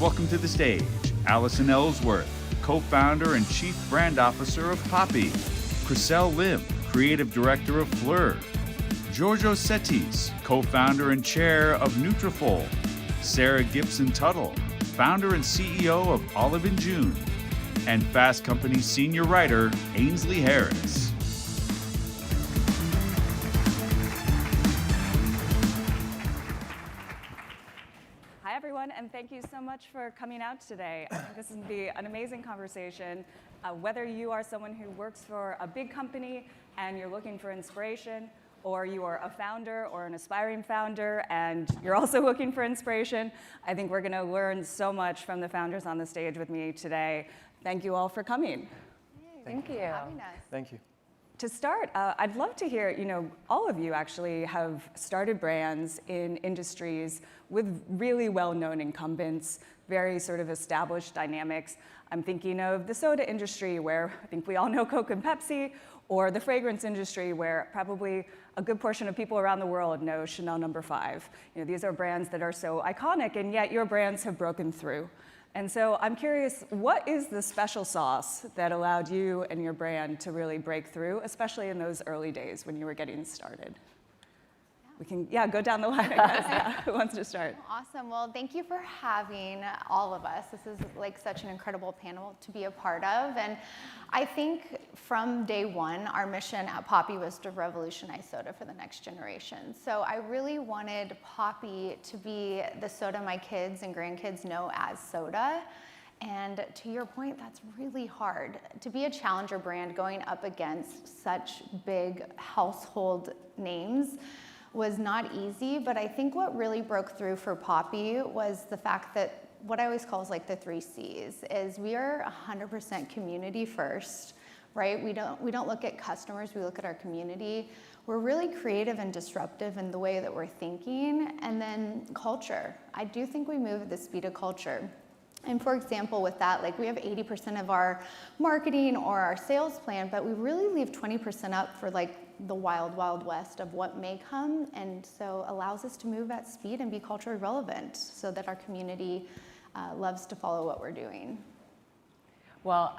welcome to the stage Allison Ellsworth, co-founder and chief brand officer of Poppi, Chriselle Lim, creative director of Phlur, Giorgos Tsetis, co-founder and chair of Nutrafol, Sarah Gibson Tuttle, founder and CEO of Olive & June, and Fast Company senior writer Ainsley Harris. Hi, everyone, and thank you so much for coming out today. I think this is going to be an amazing conversation. Whether you are someone who works for a big company and you're looking for inspiration, or you are a founder or an aspiring founder and you're also looking for inspiration, I think we're going to learn so much from the founders on the stage with me today. Thank you all for coming. Thank you. For having us. Thank you. To start, I'd love to hear, all of you actually have started brands in industries with really well-known incumbents, very sort of established dynamics. I'm thinking of the soda industry, where I think we all know Coke and Pepsi, or the fragrance industry, where probably a good portion of people around the world know Chanel No. 5. These are brands that are so iconic, and yet your brands have broken through. And so I'm curious, what is the special sauce that allowed you and your brand to really break through, especially in those early days when you were getting started? We can, go down the line, I guess. Yeah. Who wants to start? Awesome. Well, thank you for having all of us. This is like such an incredible panel to be a part of. And I think from day one, our mission at Poppi was to revolutionize soda for the next generation. So I really wanted Poppi to be the soda my kids and grandkids know as soda. And to your point, that's really hard. To be a challenger brand going up against such big household names was not easy, but I think what really broke through for Poppi was the fact that what I always call is like the 3 C's, is we are 100% community first, right? We don't look at customers, we look at our community. We're really creative and disruptive in the way that we're thinking, and then culture. I do think we move at the speed of culture. And for example, with that, like we have 80% of our marketing or our sales plan, but we really leave 20% up for like the wild, wild west of what may come, and so allows us to move at speed and be culturally relevant so that our community loves to follow what we're doing. Well,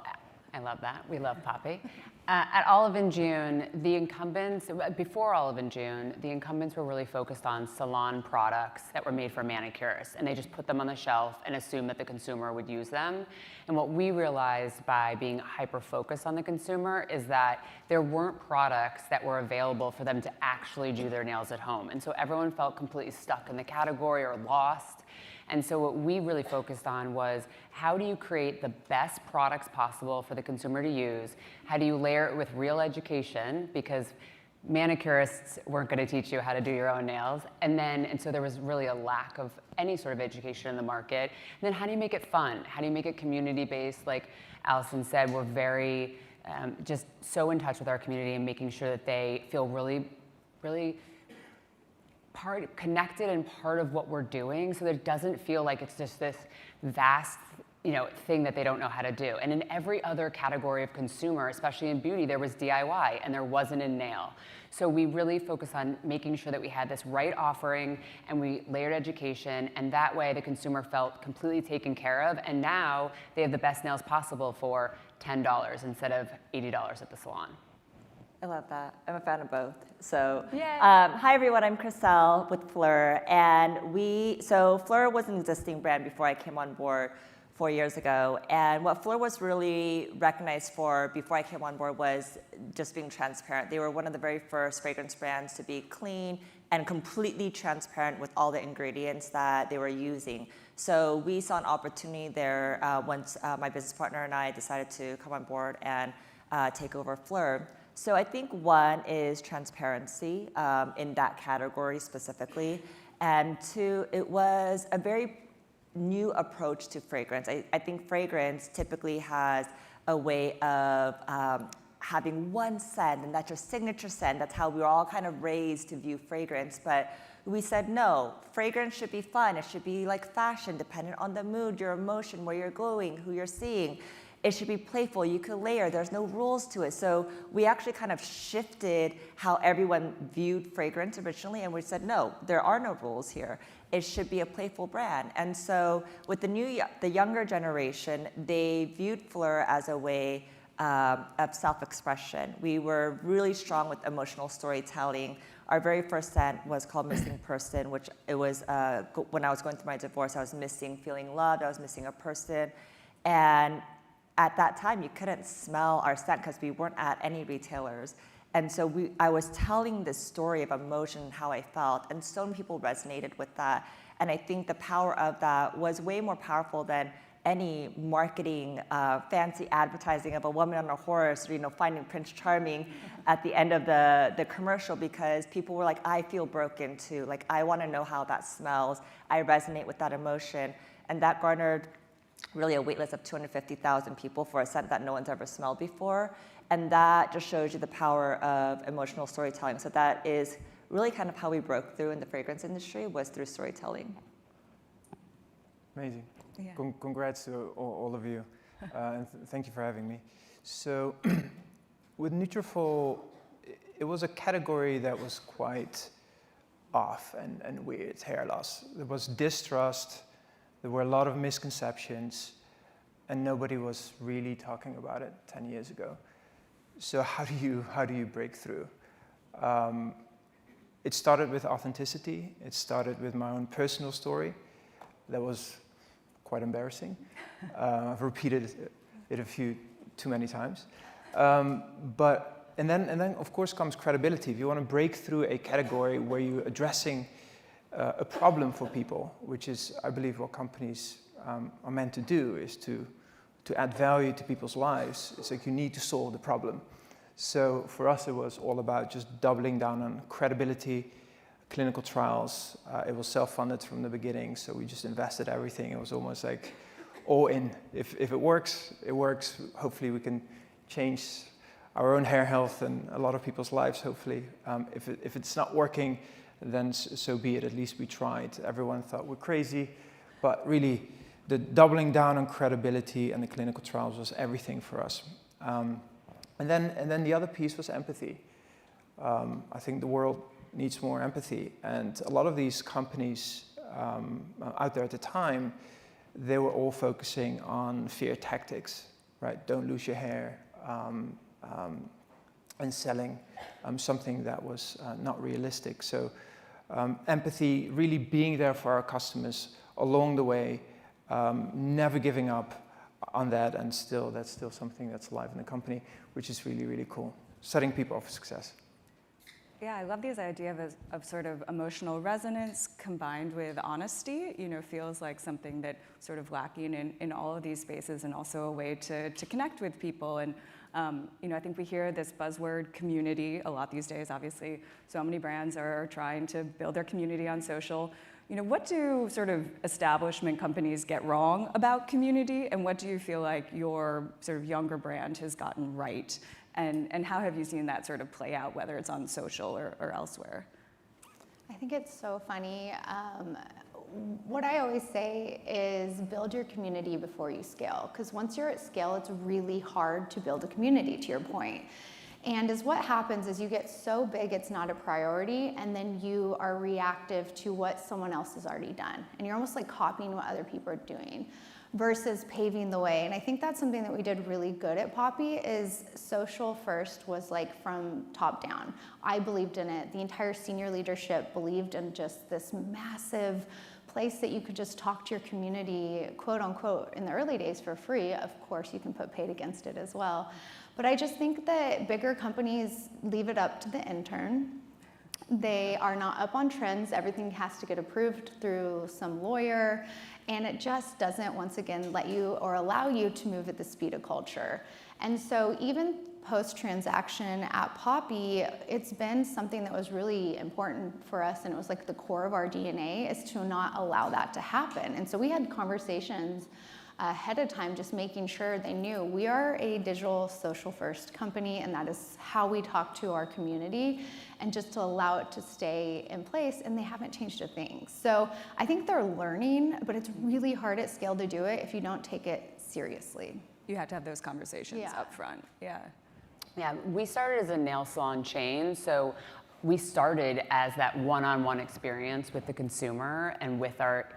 I love that. We love Poppi. At Olive & June, the incumbents, before Olive & June, the incumbents were really focused on salon products that were made for manicurists, and they just put them on the shelf and assumed that the consumer would use them. And what we realized by being hyper-focused on the consumer is that there weren't products that were available for them to actually do their nails at home. And so everyone felt completely stuck in the category or lost. And so what we really focused on was, how do you create the best products possible for the consumer to use? How do you layer it with real education? Because manicurists weren't going to teach you how to do your own nails. And so there was really a lack of any sort of education in the market. And then how do you make it fun? How do you make it community-based? Like Allison said, we're very just so in touch with our community and making sure that they feel really, really connected and part of what we're doing, so that it doesn't feel like it's just this vast thing that they don't know how to do. And in every other category of consumer, especially in beauty, there was DIY and there wasn't in nail. So we really focus on making sure that we had this right offering and we layered education, and that way the consumer felt completely taken care of, and now they have the best nails possible for $10 instead of $80 at the salon. I love that. I'm a fan of both. So, hi everyone, I'm Chriselle with Phlur, and Phlur was an existing brand before I came on board 4 years ago, and what Phlur was really recognized for before I came on board was just being transparent. They were one of the very first fragrance brands to be clean and completely transparent with all the ingredients that they were using. So we saw an opportunity there once my business partner and I decided to come on board and take over Phlur. So I think one is transparency in that category specifically, and two, it was a very new approach to fragrance. I think fragrance typically has a way of having one scent, and that's your signature scent. That's how we were all kind of raised to view fragrance. But we said, no, fragrance should be fun. It should be like fashion, dependent on the mood, your emotion, where you're going, who you're seeing. It should be playful. You could layer. There's no rules to it. So we actually kind of shifted how everyone viewed fragrance originally, and we said, no, there are no rules here. It should be a playful brand. And so with the younger generation, they viewed Phlur as a way of self-expression. We were really strong with emotional storytelling. Our very first scent was called Missing Person, which it was when I was going through my divorce, I was missing feeling loved, I was missing a person. And at that time, you couldn't smell our scent because we weren't at any retailers. And so I was telling this story of emotion and how I felt, and so many people resonated with that. And I think the power of that was way more powerful than any marketing, fancy advertising of a woman on a horse, or, finding Prince Charming at the end of the commercial, because people were like, I feel broken too. Like, I want to know how that smells. I resonate with that emotion. And that garnered really a wait list of 250,000 people for a scent that no one's ever smelled before. And that just shows you the power of emotional storytelling. So that is really kind of how we broke through in the fragrance industry, was through storytelling. Amazing. Yeah. Congrats to all of you, and thank you for having me. So with Nutrafol, it was a category that was quite off and weird, hair loss. There was distrust, there were a lot of misconceptions, and nobody was really talking about it 10 years ago. So how do you break through? It started with authenticity. It started with my own personal story. That was quite embarrassing. I've repeated it too many times. And then of course comes credibility. If you want to break through a category where you're addressing a problem for people, which is, I believe, what companies are meant to do, is to add value to people's lives. It's like you need to solve the problem. So for us, it was all about just doubling down on credibility, clinical trials. It was self-funded from the beginning, so we just invested everything. It was almost like all in. If it works, it works. Hopefully we can change our own hair health and a lot of people's lives, hopefully. If it's not working, then so be it. At least we tried. Everyone thought we're crazy, but really the doubling down on credibility and the clinical trials was everything for us. And then the other piece was empathy. I think the world needs more empathy, and a lot of these companies out there at the time, they were all focusing on fear tactics, right? Don't lose your hair, and selling something that was not realistic. So empathy, really being there for our customers along the way, never giving up on that, and that's still something that's alive in the company, which is really, really cool. Setting people up for success. Yeah, I love this idea of sort of emotional resonance combined with honesty. Feels like something that sort of lacking in all of these spaces, and also a way to connect with people. And I think we hear this buzzword community a lot these days. Obviously, so many brands are trying to build their community on social. What do sort of establishment companies get wrong about community, and what do you feel like your sort of younger brand has gotten right? And how have you seen that sort of play out, whether it's on social or elsewhere? I think it's so funny. What I always say is build your community before you scale, because once you're at scale, it's really hard to build a community, to your point. And what happens is you get so big it's not a priority, and then you are reactive to what someone else has already done. And you're almost like copying what other people are doing versus paving the way. And I think that's something that we did really good at Poppi, is social first was like from top down. I believed in it. The entire senior leadership believed in just this massive place that you could just talk to your community, quote unquote, in the early days for free. Of course, you can put paid against it as well. But I just think that bigger companies leave it up to the intern. They are not up on trends. Everything has to get approved through some lawyer. And it just doesn't, once again, let you or allow you to move at the speed of culture. And so even post-transaction at Poppi, it's been something that was really important for us, and it was like the core of our DNA, is to not allow that to happen. And so we had conversations ahead of time, just making sure they knew we are a digital social first company, and that is how we talk to our community, and just to allow it to stay in place, and they haven't changed a thing. So I think they're learning, but it's really hard at scale to do it if you don't take it seriously. You had to have those conversations up front. Yeah. Yeah, we started as a nail salon chain, so we started as that one-on-one experience with the consumer and with our,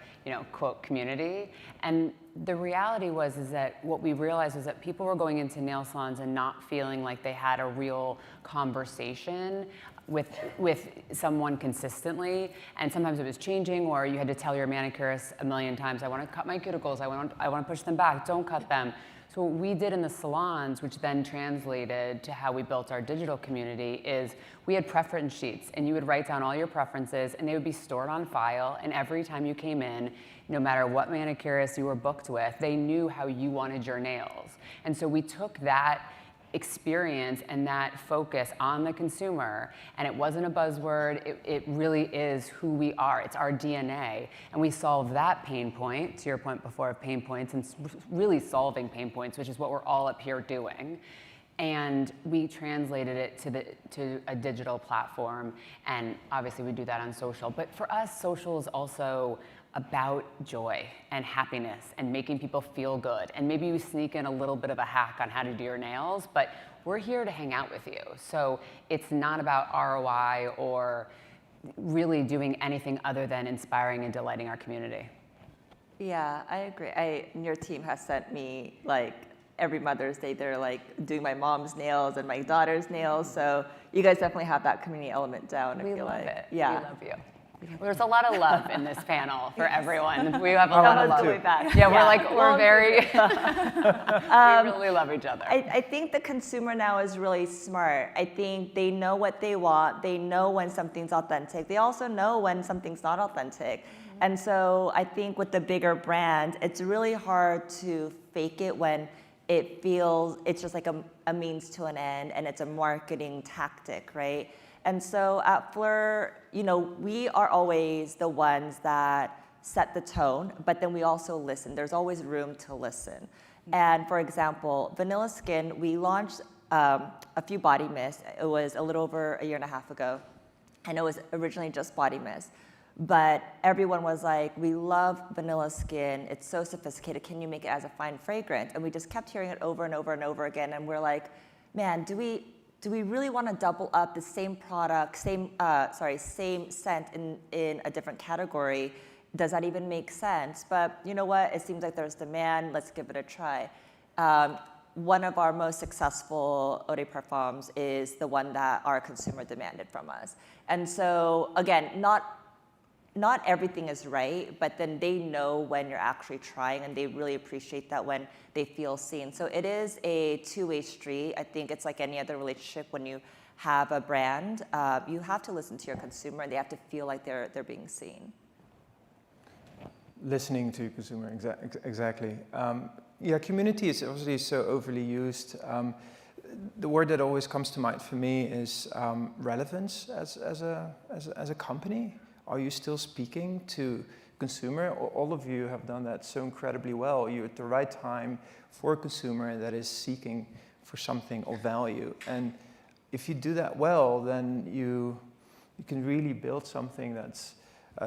quote, community. And the reality is that what we realized was that people were going into nail salons and not feeling like they had a real conversation with someone consistently, and sometimes it was changing, or you had to tell your manicurist a million times, I want to cut my cuticles, I want to push them back, don't cut them. So what we did in the salons, which then translated to how we built our digital community, is we had preference sheets, and you would write down all your preferences, and they would be stored on file, and every time you came in, no matter what manicurist you were booked with, they knew how you wanted your nails. And so we took that experience and that focus on the consumer, and it wasn't a buzzword, it really is who we are, it's our DNA, and we solve that pain point, to your point before of pain points, and really solving pain points, which is what we're all up here doing, and we translated it to a digital platform, and obviously we do that on social, but for us, social is also about joy and happiness and making people feel good. And maybe you sneak in a little bit of a hack on how to do your nails, but we're here to hang out with you. So it's not about ROI or really doing anything other than inspiring and delighting our community. Yeah, I agree. Your team has sent me every Mother's Day, they're doing my mom's nails and my daughter's nails. So you guys definitely have that community element down. We love it. Yeah. We love you. There's a lot of love in this panel for everyone. We have a lot of love. Yeah, we're very, we really love each other. I think the consumer now is really smart. I think they know what they want. They know when something's authentic. They also know when something's not authentic. And so I think with the bigger brand, it's really hard to fake it when it feels, it's just like a means to an end and it's a marketing tactic, right? And so at Phlur, we are always the ones that set the tone, but then we also listen. There's always room to listen. And for example, Vanilla Skin, we launched a few body mists. It was a little over a year and a half ago, and it was originally just body mist. But everyone was like, we love Vanilla Skin. It's so sophisticated. Can you make it as a fine fragrance? And we just kept hearing it over and over and over again. And we're like, man, do we really want to double up the same product, same scent in a different category? Does that even make sense? But you know what? It seems like there's demand. Let's give it a try. One of our most successful eau de parfums is the one that our consumer demanded from us. And so again, not everything is right, but then they know when you're actually trying, and they really appreciate that when they feel seen. So it is a two-way street. I think it's like any other relationship. When you have a brand, you have to listen to your consumer, and they have to feel like they're being seen. Listening to consumer, exactly. Community is obviously so overly used. The word that always comes to mind for me is relevance as a company. Are you still speaking to consumer? All of you have done that so incredibly well. You're at the right time for a consumer that is seeking for something of value. And if you do that well, then you can really build something that's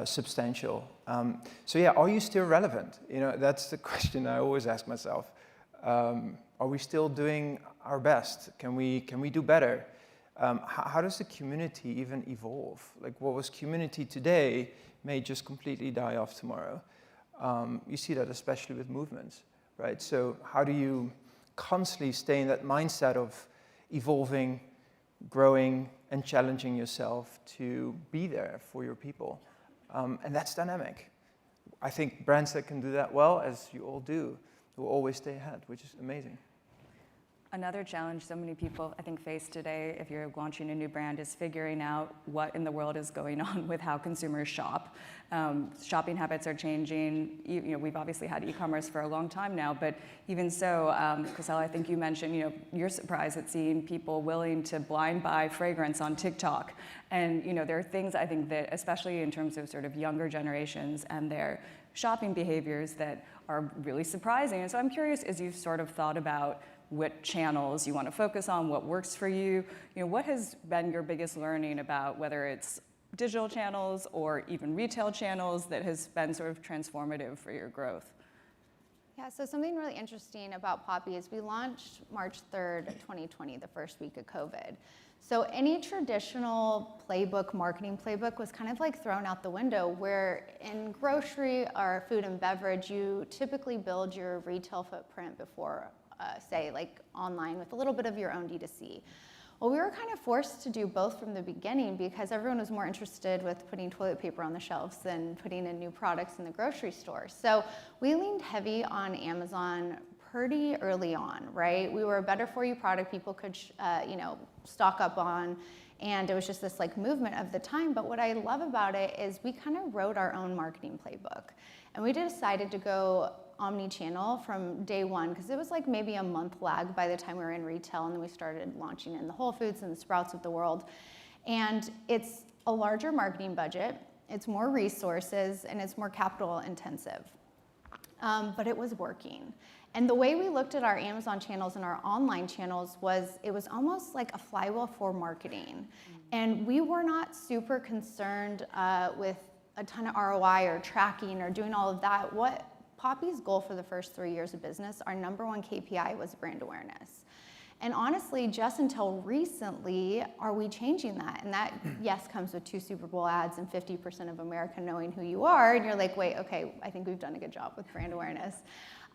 substantial. Are you still relevant? That's the question I always ask myself. Are we still doing our best? Can we do better? How does the community even evolve? Like what was community today may just completely die off tomorrow. You see that especially with movements, right? So how do you constantly stay in that mindset of evolving, growing, and challenging yourself to be there for your people? And that's dynamic. I think brands that can do that well, as you all do, will always stay ahead, which is amazing. Another challenge so many people, I think, face today if you're launching a new brand is figuring out what in the world is going on with how consumers shop. Shopping habits are changing. We've obviously had e-commerce for a long time now, but even so, Chriselle, I think you mentioned, you're surprised at seeing people willing to blind buy fragrance on TikTok. And, there are things I think that, especially in terms of sort of younger generations and their shopping behaviors, that are really surprising. And so I'm curious, as you've sort of thought about what channels you want to focus on, what works for you, what has been your biggest learning about whether it's digital channels or even retail channels that has been sort of transformative for your growth? Yeah, so something really interesting about Poppi is we launched March 3rd, 2020, the first week of COVID. So any traditional playbook, marketing playbook, was kind of like thrown out the window, where in grocery or food and beverage, you typically build your retail footprint before, say, like online with a little bit of your own D2C. Well, we were kind of forced to do both from the beginning because everyone was more interested with putting toilet paper on the shelves than putting in new products in the grocery store. So we leaned heavy on Amazon pretty early on, right? We were a better for you product people could, stock up on, and it was just this like movement of the time. But what I love about it is we kind of wrote our own marketing playbook, and we decided to go omni-channel from day one, because it was like maybe a month lag by the time we were in retail, and then we started launching in the Whole Foods and the Sprouts of the world. And it's a larger marketing budget, it's more resources, and it's more capital intensive. But it was working. And the way we looked at our Amazon channels and our online channels was, it was almost like a flywheel for marketing. And we were not super concerned with a ton of ROI or tracking or doing all of that. What Poppi's goal for the first 3 years of business, our number one KPI was brand awareness. And honestly, just until recently are we changing that. And that, yes, comes with 2 Super Bowl ads and 50% of America knowing who you are. And you're like, wait, okay, I think we've done a good job with brand awareness.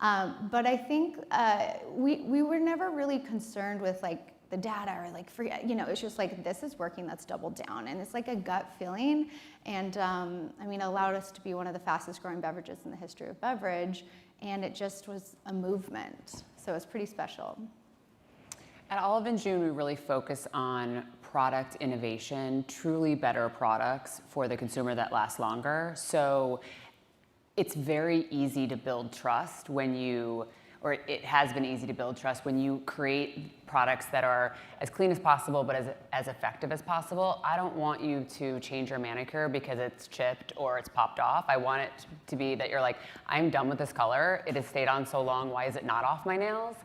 But I think we were never really concerned with like the data or like free, it's just like, this is working, let's double down. And it's like a gut feeling. And it allowed us to be one of the fastest growing beverages in the history of beverage. And it just was a movement. So it's pretty special. At Olive & June, we really focus on product innovation, truly better products for the consumer that last longer. So it's very easy to build trust when it has been easy to build trust when you create products that are as clean as possible, but as effective as possible. I don't want you to change your manicure because it's chipped or it's popped off. I want it to be that you're like, I'm done with this color. It has stayed on so long. Why is it not off my nails?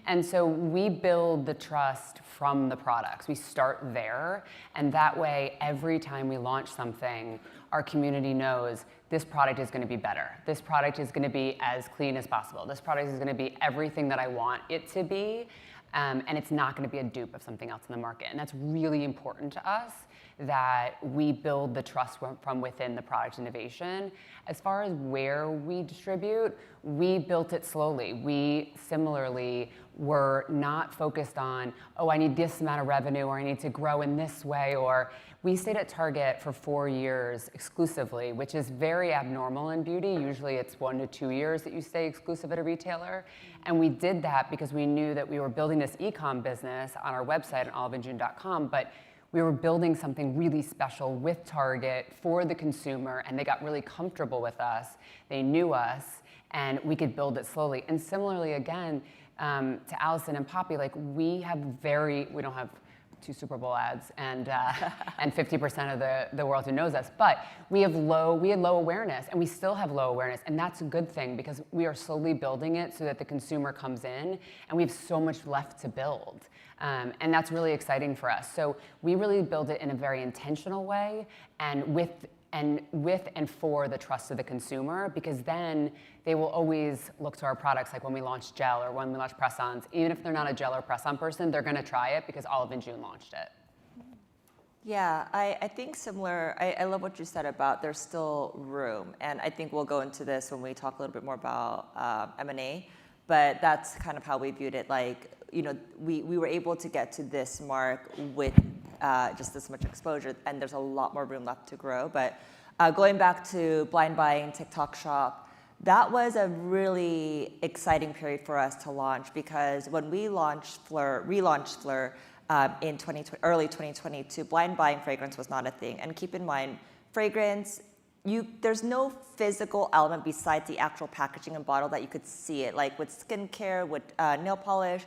And so we build the trust from the products. We start there. And that way, every time we launch something, our community knows this product is going to be better. This product is going to be as clean as possible. This product is going to be everything that I want it to be. And it's not going to be a dupe of something else in the market. And that's really important to us, that we build the trust from within the product innovation. As far as where we distribute, we built it slowly. We similarly were not focused on, oh, I need this amount of revenue, or I need to grow in this way, or we stayed at Target for 4 years exclusively, which is very abnormal in beauty. Usually it's 1 to 2 years that you stay exclusive at a retailer. And we did that because we knew that we were building this e-com business on our website at oliveandjune.com, but we were building something really special with Target for the consumer, and they got really comfortable with us. They knew us, and we could build it slowly. And similarly, again, to Allison and Poppi, like we don't have 2 Super Bowl ads and 50% of the world who knows us, but we had low awareness, and we still have low awareness, and that's a good thing because we are slowly building it so that the consumer comes in, and we have so much left to build. And that's really exciting for us. So we really build it in a very intentional way, and with and for the trust of the consumer, because then they will always look to our products, like when we launch gel or when we launch press-ons. Even if they're not a gel or press-on person, they're going to try it because Olive & June launched it. Yeah, I think similar. I love what you said about there's still room, and I think we'll go into this when we talk a little bit more about M&A, but that's kind of how we viewed it. Like, we were able to get to this mark with just this much exposure, and there's a lot more room left to grow. But going back to blind buying, TikTok Shop, that was a really exciting period for us to launch, because when we relaunched Phlur in early 2022, blind buying fragrance was not a thing. And keep in mind, fragrance, there's no physical element besides the actual packaging and bottle that you could see it. Like with skincare, with nail polish,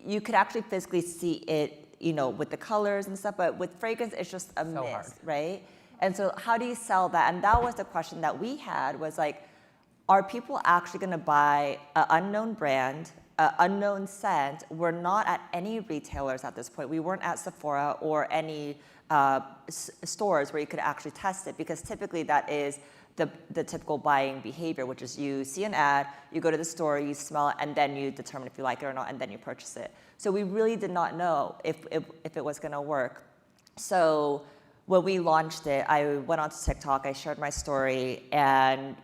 you could actually physically see it, with the colors and stuff. But with fragrance, it's just a mist, hard. Right? And so how do you sell that? And that was the question that we had, was like, are people actually going to buy an unknown brand, an unknown scent? We're not at any retailers at this point. We weren't at Sephora or any stores where you could actually test it, because typically that is the typical buying behavior, which is you see an ad, you go to the store, you smell it, and then you determine if you like it or not, and then you purchase it. So we really did not know if it was going to work. So when we launched it, I went onto TikTok, I shared my story, and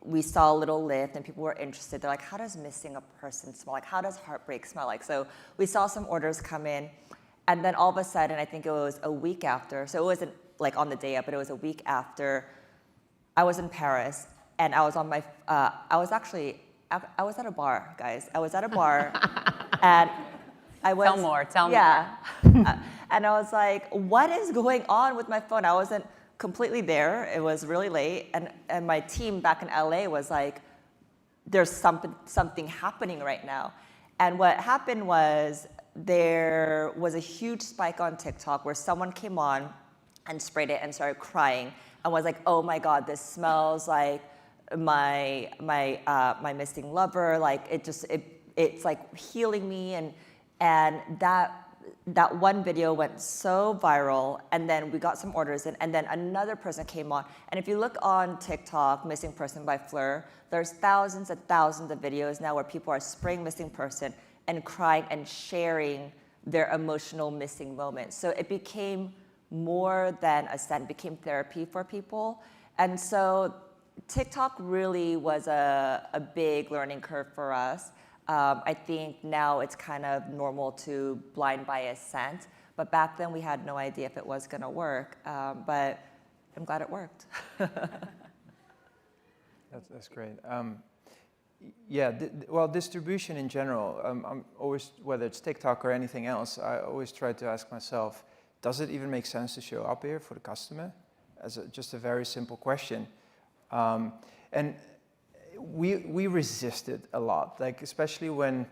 we saw a little lift, and people were interested. They're like, how does missing a person smell like? How does heartbreak smell like? So we saw some orders come in, and then all of a sudden, I think it was a week after, so it wasn't like on the day up, but it was a week after, I was in Paris, and I was on my, I was at a bar, guys. I was at a bar, and I was— Tell more. Yeah. And I was like, what is going on with my phone? I wasn't completely there. It was really late. And my team back in LA was like, there's something happening right now. And what happened was there was a huge spike on TikTok where someone came on and sprayed it and started crying and was like, oh my God, this smells like my missing lover. Like it's like healing me. And that one video went so viral, and then we got some orders in, and then another person came on. And if you look on TikTok, Missing Person by Phlur, there's thousands and thousands of videos now where people are spraying missing person and crying and sharing their emotional missing moments. So it became more than a scent, it became therapy for people. And so TikTok really was a big learning curve for us. I think now it's kind of normal to blind buy a scent, but back then we had no idea if it was going to work. But I'm glad it worked. That's great. Well, distribution in general. I'm always, whether it's TikTok or anything else, I always try to ask myself, does it even make sense to show up here for the customer? As just a very simple question. And we resisted a lot, like especially when,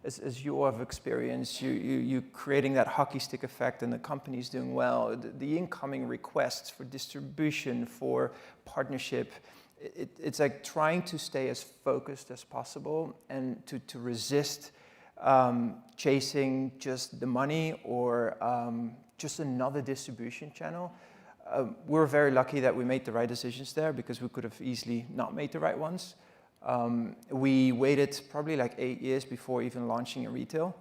as you all have experienced, you creating that hockey stick effect and the company's doing well, the incoming requests for distribution, for partnership, it's like trying to stay as focused as possible and to resist chasing just the money or just another distribution channel. We're very lucky that we made the right decisions there because we could have easily not made the right ones. We waited probably like 8 years before even launching in retail.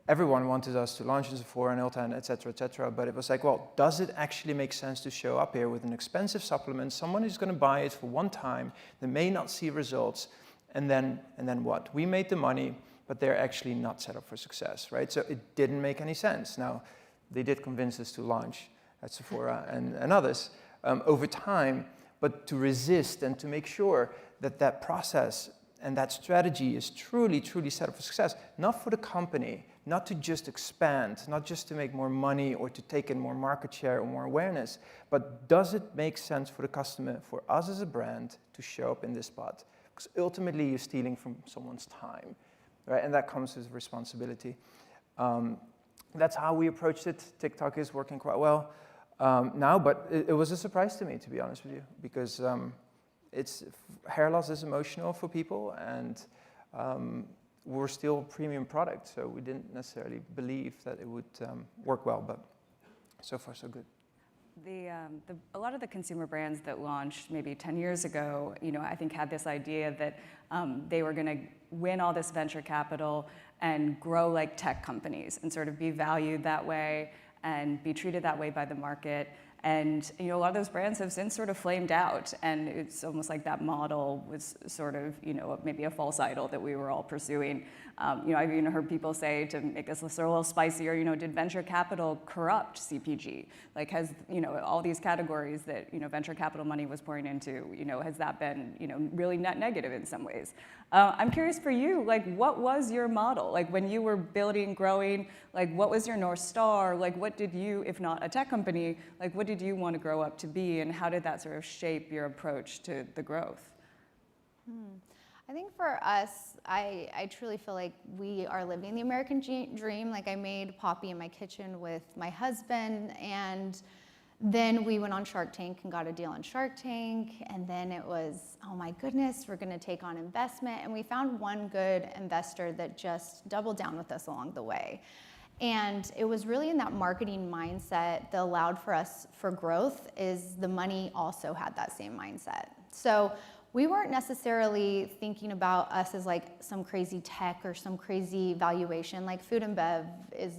Everyone wanted us to launch in Sephora and Ulta, et cetera, but it was like, well, does it actually make sense to show up here with an expensive supplement, someone who's going to buy it for one time, they may not see results, and then what? We made the money, but they're actually not set up for success, right? So it didn't make any sense. Now, they did convince us to launch at Sephora and others over time, but to resist and to make sure that that process and that strategy is truly, truly set up for success, not for the company, not to just expand, not just to make more money or to take in more market share or more awareness, but does it make sense for the customer, for us as a brand, to show up in this spot? Because ultimately you're stealing from someone's time, right? And that comes with responsibility. That's how we approached it. TikTok is working quite well now, but it was a surprise to me, to be honest with you, because hair loss is emotional for people, and we're still a premium product, so we didn't necessarily believe that it would work well, but so far so good. A lot of the consumer brands that launched maybe 10 years ago, I think had this idea that they were going to win all this venture capital and grow like tech companies and sort of be valued that way and be treated that way by the market. And a lot of those brands have since sort of flamed out, and it's almost like that model was sort of maybe a false idol that we were all pursuing. I've even heard people say, to make this a little spicier, did venture capital corrupt CPG? Like, has all these categories that venture capital money was pouring into, has that been really net negative in some ways? I'm curious for you, like, what was your model? Like, when you were building, growing, like, what was your North Star? Like, what did you, if not a tech company, like, what did you want to grow up to be, and how did that sort of shape your approach to the growth? I think for us, I truly feel like we are living the American dream. Like, I made Poppi in my kitchen with my husband, and then we went on Shark Tank and got a deal on Shark Tank, and then it was, oh my goodness, we're gonna take on investment, and we found one good investor that just doubled down with us along the way. And it was really in that marketing mindset that allowed for us for growth, is the money also had that same mindset. So we weren't necessarily thinking about us as like some crazy tech or some crazy valuation. Like food and bev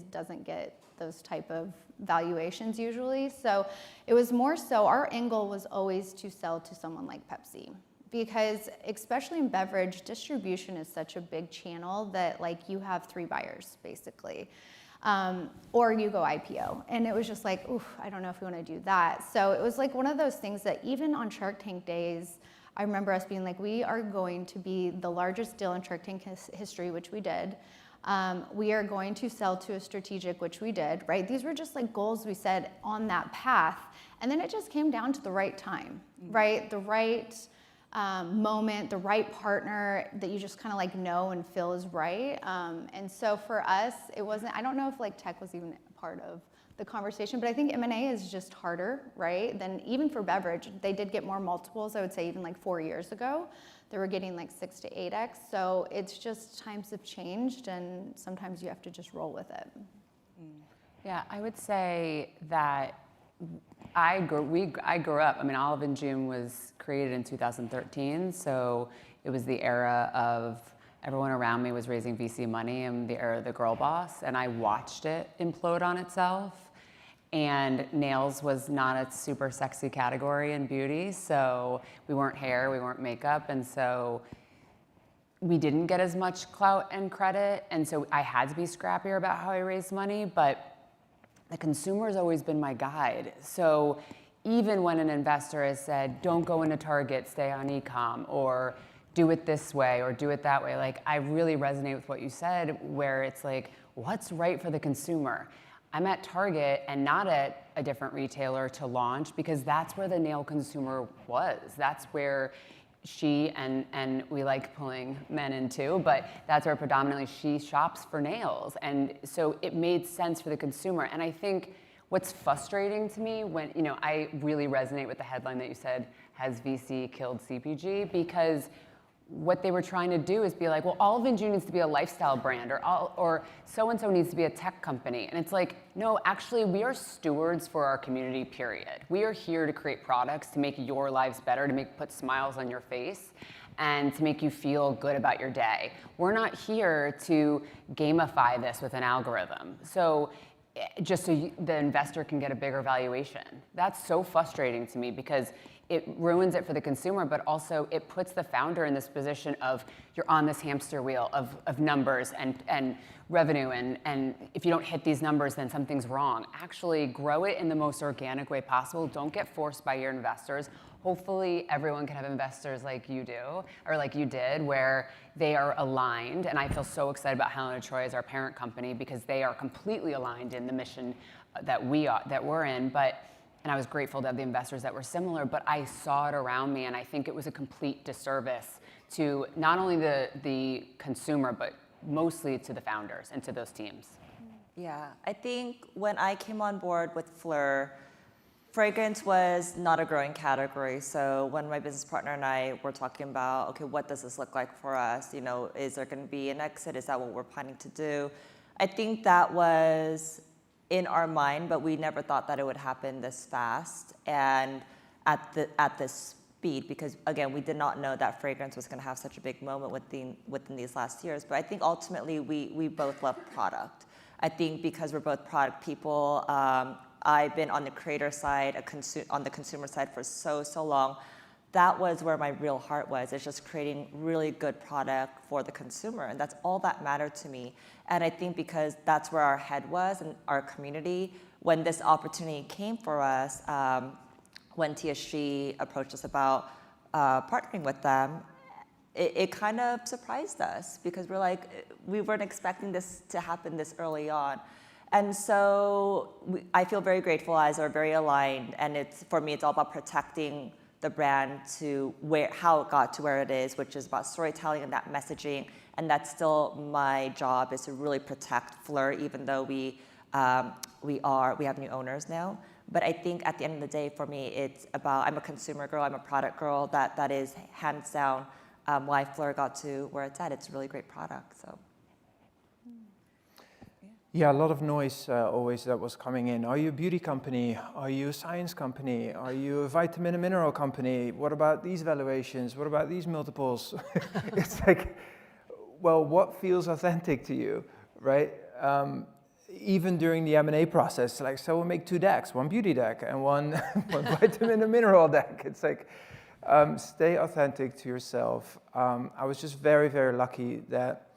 doesn't get those type of valuations usually. So it was more so our end goal was always to sell to someone like Pepsi. Because especially in beverage, distribution is such a big channel that like you have 3 buyers basically. Or you go IPO. And it was just like, oof, I don't know if we want to do that. So it was like one of those things that even on Shark Tank days, I remember us being like, we are going to be the largest deal in Shark Tank history, which we did. We are going to sell to a strategic, which we did, right? These were just like goals we set on that path. And then it just came down to the right time, right? The right moment, the right partner that you just kind of like know and feel is right. And so for us, it wasn't, I don't know if like tech was even a part of the conversation, but I think M&A is just harder, right? Than even for beverage. They did get more multiples, I would say even like 4 years ago. They were getting like 6 to 8x. So it's just times have changed and sometimes you have to just roll with it. Yeah, I would say that I grew up, I mean, Olive and June was created in 2013, so it was the era of everyone around me was raising VC money and the era of the girl boss, and I watched it implode on itself. And nails was not a super sexy category in beauty, so we weren't hair, we weren't makeup, and so we didn't get as much clout and credit, and so I had to be scrappier about how I raised money, but the consumer has always been my guide. So even when an investor has said, don't go into Target, stay on e-com, or do it this way, or do it that way, like I really resonate with what you said, where it's like, what's right for the consumer? I'm at Target and not at a different retailer to launch because that's where the nail consumer was. That's where she, and we like pulling men in too, but that's where predominantly she shops for nails. And so it made sense for the consumer. And I think what's frustrating to me when, I really resonate with the headline that you said, has VC killed CPG? Because what they were trying to do is be like, well, Olive and June needs to be a lifestyle brand, or so-and-so needs to be a tech company. And it's like, no, actually, we are stewards for our community, period. We are here to create products to make your lives better, to put smiles on your face, and to make you feel good about your day. We're not here to gamify this with an algorithm. So just so the investor can get a bigger valuation. That's so frustrating to me because it ruins it for the consumer, but also it puts the founder in this position of you're on this hamster wheel of numbers and revenue, and if you don't hit these numbers, then something's wrong. Actually, grow it in the most organic way possible. Don't get forced by your investors. Hopefully, everyone can have investors like you do, or like you did, where they are aligned. And I feel so excited about Helen of Troy as our parent company because they are completely aligned in the mission that we're in. And I was grateful to have the investors that were similar, but I saw it around me, and I think it was a complete disservice to not only the consumer, but mostly to the founders and to those teams. Yeah, I think when I came on board with Phlur, fragrance was not a growing category. So when my business partner and I were talking about, okay, what does this look like for us? Is there going to be an exit? Is that what we're planning to do? I think that was in our mind, but we never thought that it would happen this fast and at this speed, because again, we did not know that fragrance was going to have such a big moment within these last years. But I think ultimately we both love product. I think because we're both product people, I've been on the creator side, on the consumer side for so long. That was where my real heart was. It's just creating really good product for the consumer, and that's all that mattered to me. And I think because that's where our head was and our community, when this opportunity came for us, when TSG approached us about partnering with them, it kind of surprised us because we weren't expecting this to happen this early on. And so I feel very grateful as we're very aligned, and for me, it's all about protecting the brand to how it got to where it is, which is about storytelling and that messaging. And that's still my job, is to really protect Phlur, even though we have new owners now. But I think at the end of the day, for me, it's about, I'm a consumer girl, I'm a product girl. That is hands down why Phlur got to where it's at. It's a really great product. So. Yeah, a lot of noise always that was coming in. Are you a beauty company? Are you a science company? Are you a vitamin and mineral company? What about these valuations? What about these multiples? It's like, well, what feels authentic to you, right? Even during the M&A process, like, so we'll make 2 decks, one beauty deck and one vitamin and mineral deck. It's like, stay authentic to yourself. I was just very, very lucky that,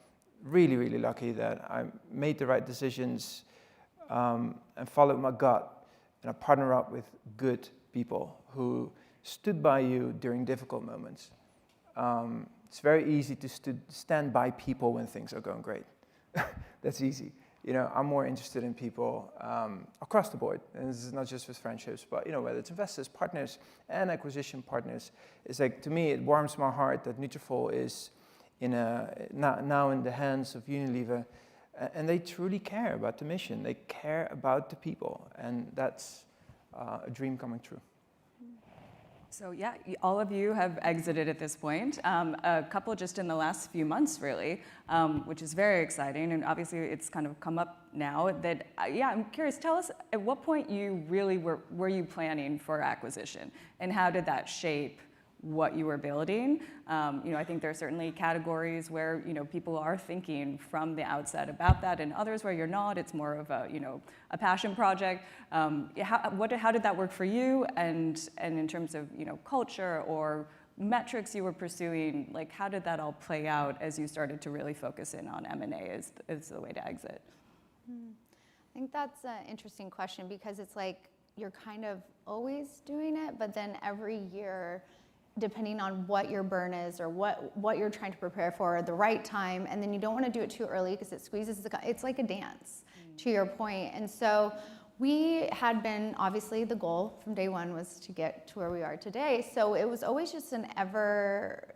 really lucky that I made the right decisions and followed my gut, and I partner up with good people who stood by you during difficult moments. It's very easy to stand by people when things are going great. That's easy. You know, I'm more interested in people across the board, and this is not just with friendships, but you know, whether it's investors, partners, and acquisition partners. It's like, to me, it warms my heart that Nutrafol is now in the hands of Unilever, and they truly care about the mission. They care about the people, and that's a dream coming true. So yeah, all of you have exited at this point. A couple just in the last few months, really, which is very exciting. And obviously, it's kind of come up now that, yeah, I'm curious. Tell us, at what point you really were you planning for acquisition, and how did that shape what you were building? You know, I think there are certainly categories where, you know, people are thinking from the outset about that, and others where you're not. It's more of a, you know, a passion project. How did that work for you? And in terms of, you know, culture or metrics you were pursuing, like, how did that all play out as you started to really focus in on M&A as the way to exit? I think that's an interesting question, because it's like you're kind of always doing it, but then every year, depending on what your burn is or what you're trying to prepare for, the right time, and then you don't want to do it too early because it squeezes it's like a dance, to your point. And so we had been, obviously the goal from day one was to get to where we are today. So it was always just an ever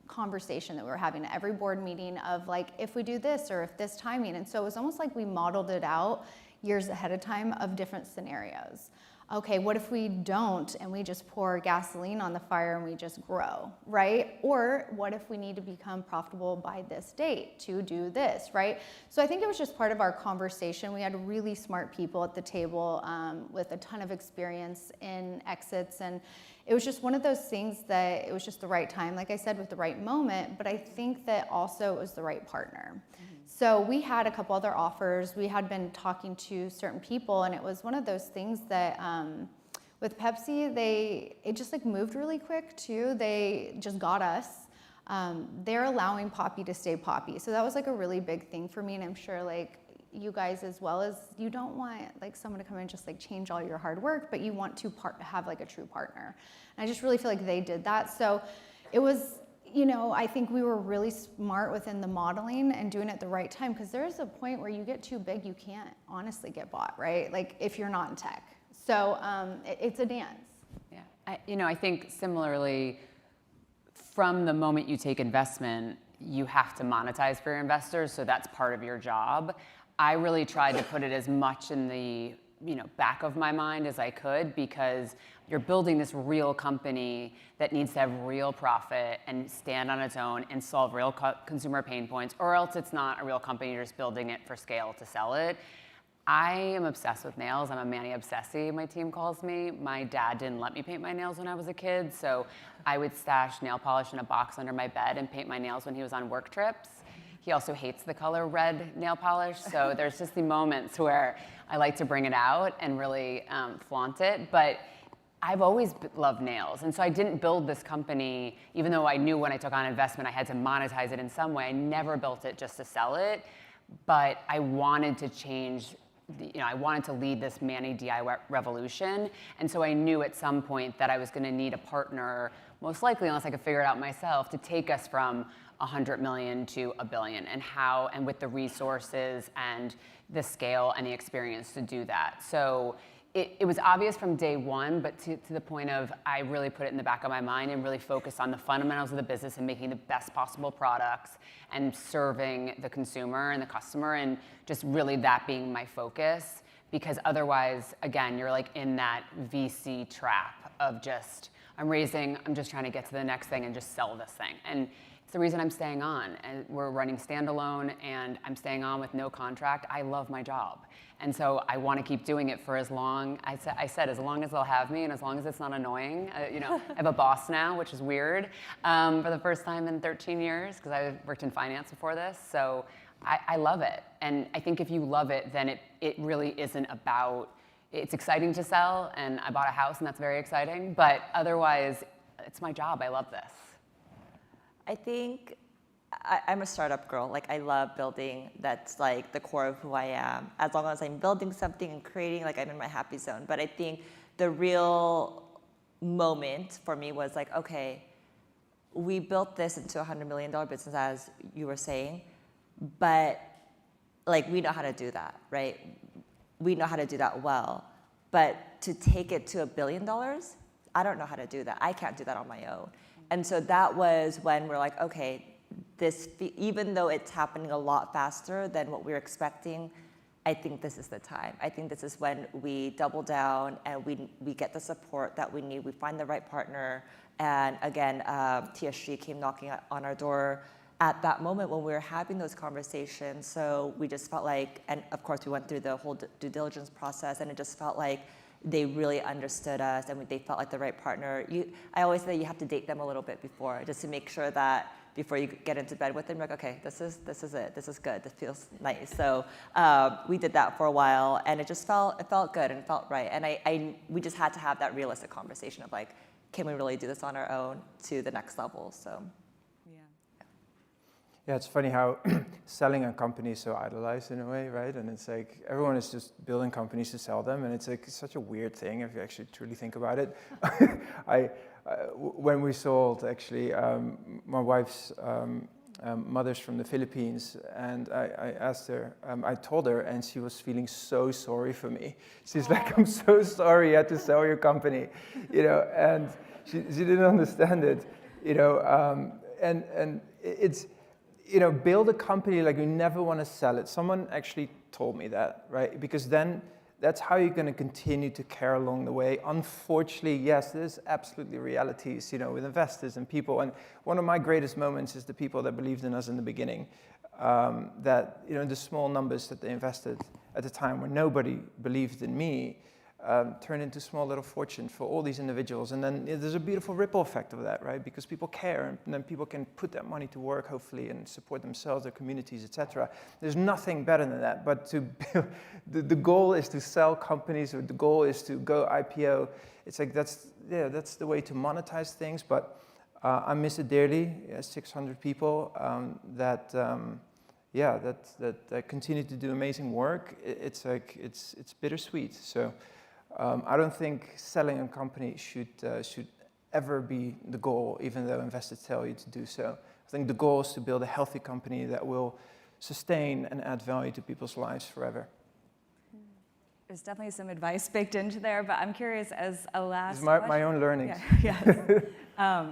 conversation that we were having at every board meeting of like, if we do this or if this timing. And so it was almost like we modeled it out years ahead of time of different scenarios. Okay, what if we don't and we just pour gasoline on the fire and we just grow, right? Or what if we need to become profitable by this date to do this, right? So I think it was just part of our conversation. We had really smart people at the table with a ton of experience in exits, and it was just one of those things that it was just the right time, like I said, with the right moment, but I think that also it was the right partner. So we had a couple other offers. We had been talking to certain people, and it was one of those things that with Pepsi, it just like moved really quick too. They just got us. They're allowing Poppi to stay Poppi. So that was like a really big thing for me, and I'm sure like you guys as well, as you don't want like someone to come in and just like change all your hard work, but you want to have like a true partner. And I just really feel like they did that. So it was, you know, I think we were really smart within the modeling and doing it at the right time, because there's a point where you get too big, you can't honestly get bought, right? Like if you're not in tech. So it's a dance. Yeah, I think similarly, from the moment you take investment, you have to monetize for your investors, so that's part of your job. I really tried to put it as much in the back of my mind as I could, because you're building this real company that needs to have real profit and stand on its own and solve real consumer pain points, or else it's not a real company, you're just building it for scale to sell it. I am obsessed with nails. I'm a mani obsessie, my team calls me. My dad didn't let me paint my nails when I was a kid, so I would stash nail polish in a box under my bed and paint my nails when he was on work trips. He also hates the color red nail polish, so there's just the moments where I like to bring it out and really flaunt it. But I've always loved nails, and so I didn't build this company, even though I knew when I took on investment I had to monetize it in some way. I never built it just to sell it, but I wanted to change. I wanted to lead this mani DIY revolution, and so I knew at some point that I was going to need a partner, most likely, unless I could figure it out myself, to take us from 100 million to $1 billion, and with the resources and the scale and the experience to do that. So it was obvious from day one, but to the point of I really put it in the back of my mind and really focused on the fundamentals of the business and making the best possible products and serving the consumer and the customer, and just really that being my focus, because otherwise, again, you're like in that VC trap of just, I'm just trying to get to the next thing and just sell this thing. And It's the reason I'm staying on. And we're running standalone, and I'm staying on with no contract. I love my job. And so I want to keep doing it for as long, I said, as long as they'll have me and as long as it's not annoying. You know, I have a boss now, which is weird, for the first time in 13 years, because I worked in finance before this. So I love it. And I think if you love it, then it really isn't about, it's exciting to sell, and I bought a house, and that's very exciting. But otherwise, it's my job. I love this. I think I'm a startup girl. Like, I love building. That's like the core of who I am. As long as I'm building something and creating, like, I'm in my happy zone. But I think the real moment for me was like, okay, we built this into a $100 million business, as you were saying, but like, we know how to do that, right? We know how to do that well. But to take it to $1 billion, I don't know how to do that. I can't do that on my own. And so that was when we're like, okay, this, even though it's happening a lot faster than what we were expecting, I think this is the time. I think this is when we double down and we get the support that we need. We find the right partner. And again, TSG came knocking on our door at that moment when we were having those conversations. So we just felt like, and of course we went through the whole due diligence process, and it just felt like they really understood us and they felt like the right partner. I always say you have to date them a little bit before, just to make sure that before you get into bed with them, you're like, okay, this is it, this is good, this feels nice. So we did that for a while, and it felt good and felt right. And we just had to have that realistic conversation of like, can we really do this on our own to the next level? So. Yeah, it's funny how selling a company is so idolized in a way, right? And it's like everyone is just building companies to sell them, and it's like such a weird thing if you actually truly think about it. When we sold, actually, my wife's mother's from the Philippines, and I asked her, I told her, and she was feeling so sorry for me. She's like, I'm so sorry you had to sell your company, you know, and she didn't understand it, you know, and it's, you know, build a company like you never want to sell it. Someone actually told me that, right? Because then that's how you're going to continue to care along the way. Unfortunately, yes, there's absolutely realities, you know, with investors and people. And one of my greatest moments is the people that believed in us in the beginning. That, you know, the small numbers that they invested at the time when nobody believed in me turned into small little fortunes for all these individuals. And then there's a beautiful ripple effect of that, right? Because people care, and then people can put that money to work, hopefully, and support themselves, their communities, etc. There's nothing better than that. But to build, the goal is to sell companies, or the goal is to go IPO. It's like that's the way to monetize things. But I miss it dearly. 600 people that continue to do amazing work. It's like it's bittersweet. So. I don't think selling a company should ever be the goal, even though investors tell you to do so. I think the goal is to build a healthy company that will sustain and add value to people's lives forever. There's definitely some advice baked into there, but I'm curious, as a last It's my own learnings. Yeah, yes.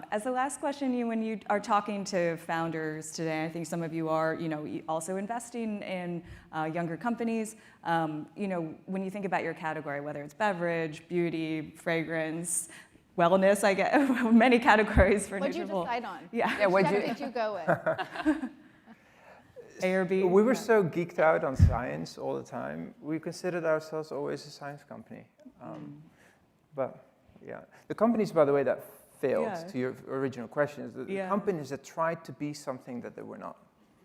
As a last question, when you are talking to founders today, I think some of you are, you know, also investing in younger companies. You know, when you think about your category, whether it's beverage, beauty, fragrance, wellness, I get many categories for Nutrafol. What'd you decide on? Yeah. Which did you go with? A or B? We were so geeked out on science all the time. We considered ourselves always a science company. But yeah, the companies, by the way, that failed, to your original question, is the companies that tried to be something that they were not.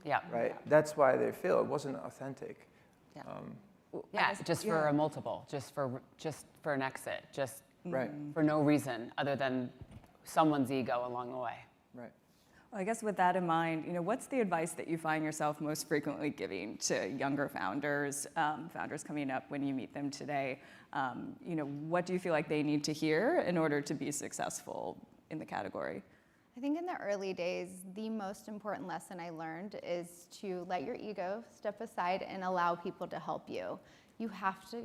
Yeah. Right? That's why they failed. It wasn't authentic. Yeah. Just for a multiple, just for an exit, just for no reason other than someone's ego along the way. Right. Well, I guess with that in mind, you know, what's the advice that you find yourself most frequently giving to younger founders, founders coming up when you meet them today? You know, what do you feel like they need to hear in order to be successful in the category? I think in the early days, the most important lesson I learned is to let your ego step aside and allow people to help you. You have to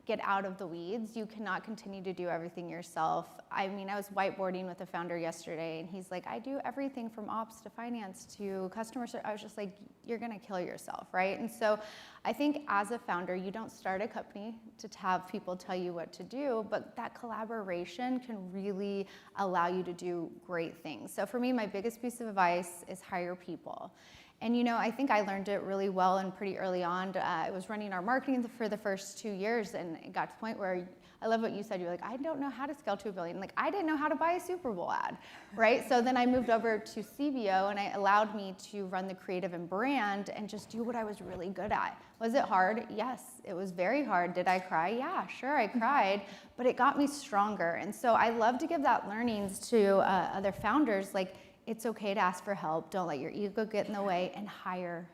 get out of the weeds. You cannot continue to do everything yourself. I mean, I was whiteboarding with a founder yesterday, and he's like, I do everything from ops to finance to customer service. I was just like, you're gonna kill yourself, right? And so I think as a founder, you don't start a company to have people tell you what to do, but that collaboration can really allow you to do great things. So for me, my biggest piece of advice is hire people. And you know, I think I learned it really well and pretty early on. I was running our marketing for the first 2 years, and it got to the point where, I love what you said, you're like, I don't know how to scale to $1 billion. Like, I didn't know how to buy a Super Bowl ad, right? So then I moved over to CBO, and it allowed me to run the creative and brand and just do what I was really good at. Was it hard? Yes, it was very hard. Did I cry? Yeah, sure, I cried, but it got me stronger. And so I love to give that learnings to other founders, like, it's okay to ask for help. Don't let your ego get in the way, and hire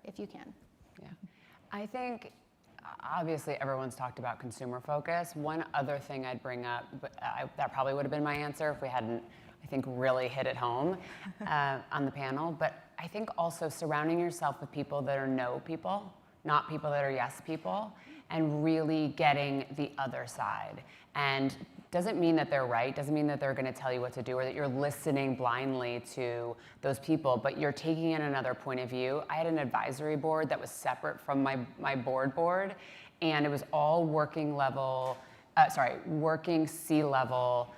if you can. Yeah. I think obviously everyone's talked about consumer focus. One other thing I'd bring up, but that probably would have been my answer if we hadn't, I think, really hit it home on the panel. But I think also surrounding yourself with people that are no people, not people that are yes people, and really getting the other side. And doesn't mean that they're right, doesn't mean that they're gonna tell you what to do or that you're listening blindly to those people, but you're taking in another point of view. I had an advisory board that was separate from my board, and it was all working C-level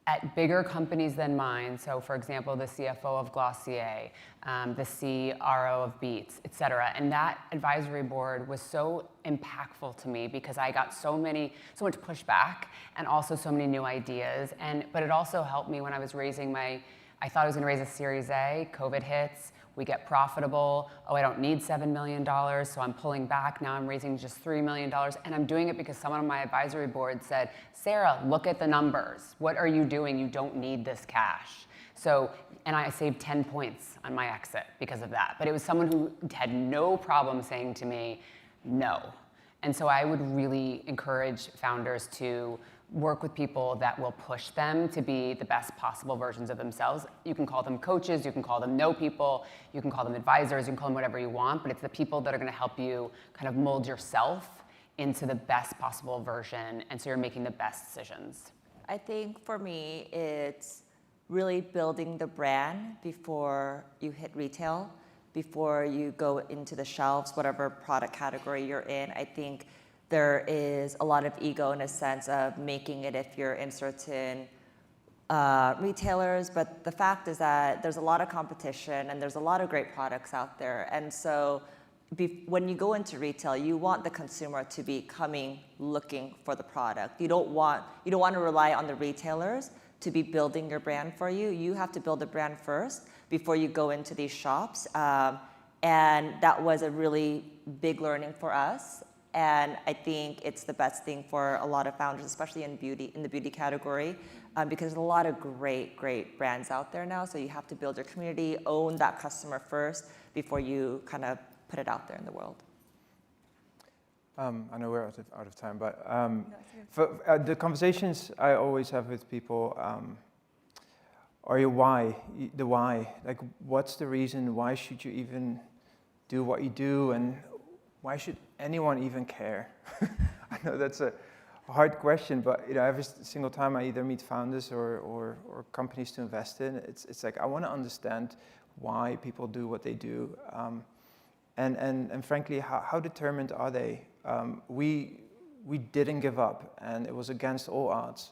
at bigger companies than mine. So for example, the CFO of Glossier, the CRO of Beats, et cetera. And that advisory board was so impactful to me because I got so much pushback and also so many new ideas. But it also helped me when I was raising I thought I was gonna raise a Series A, COVID hits, we get profitable. Oh, I don't need $7 million, so I'm pulling back. Now I'm raising just $3 million. And I'm doing it because someone on my advisory board said, Sarah, look at the numbers. What are you doing? You don't need this cash. So, and I saved 10 points on my exit because of that. But it was someone who had no problem saying to me, no. And so I would really encourage founders to work with people that will push them to be the best possible versions of themselves. You can call them coaches, you can call them no people, you can call them advisors, you can call them whatever you want, but it's the people that are gonna help you kind of mold yourself into the best possible version, and so you're making the best decisions. I think for me, it's really building the brand before you hit retail, before you go into the shelves, whatever product category you're in. I think there is a lot of ego in a sense of making it if you're in certain retailers, but the fact is that there's a lot of competition and there's a lot of great products out there. And so when you go into retail, you want the consumer to be coming looking for the product. You don't want to rely on the retailers to be building your brand for you. You have to build the brand first before you go into these shops. And that was a really big learning for us. And I think it's the best thing for a lot of founders, especially in the beauty category, because there's a lot of great brands out there now. So you have to build your community, own that customer first before you kind of put it out there in the world. I know we're out of time, but for the conversations I always have with people are the why. Like, what's the reason? Why should you even do what you do? And why should anyone even care? I know that's a hard question, but every single time I either meet founders or companies to invest in, it's like I want to understand why people do what they do, and frankly, how determined are they? We didn't give up, and it was against all odds.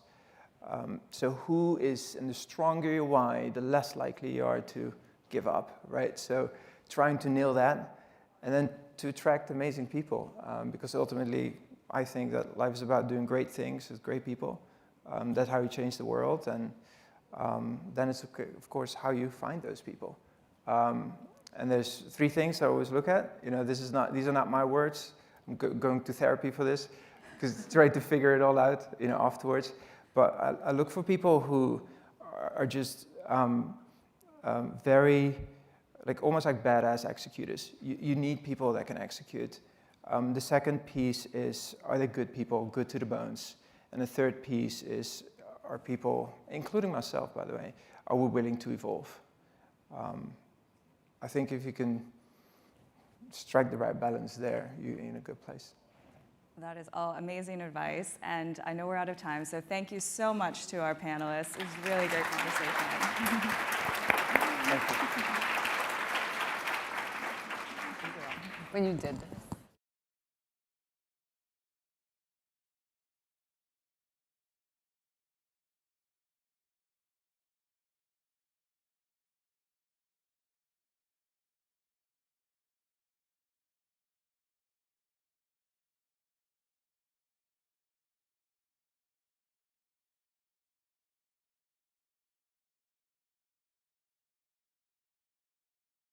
So and the stronger your why, the less likely you are to give up, right? So trying to nail that, and then to attract amazing people, because ultimately I think that life is about doing great things with great people. That's how you change the world, and then it's okay, of course, how you find those people. And there's 3 things I always look at. These are not my words. I'm going to therapy for this, because trying to figure it all out, afterwards. But I look for people who are just very, almost like badass executors. You need people that can execute. The second piece is, are they good people, good to the bones? And the third piece is, are people, including myself, by the way, are we willing to evolve? I think if you can strike the right balance there, you're in a good place. That is all amazing advice, and I know we're out of time, so thank you so much to our panelists. It was a really great conversation. Thank you. When you did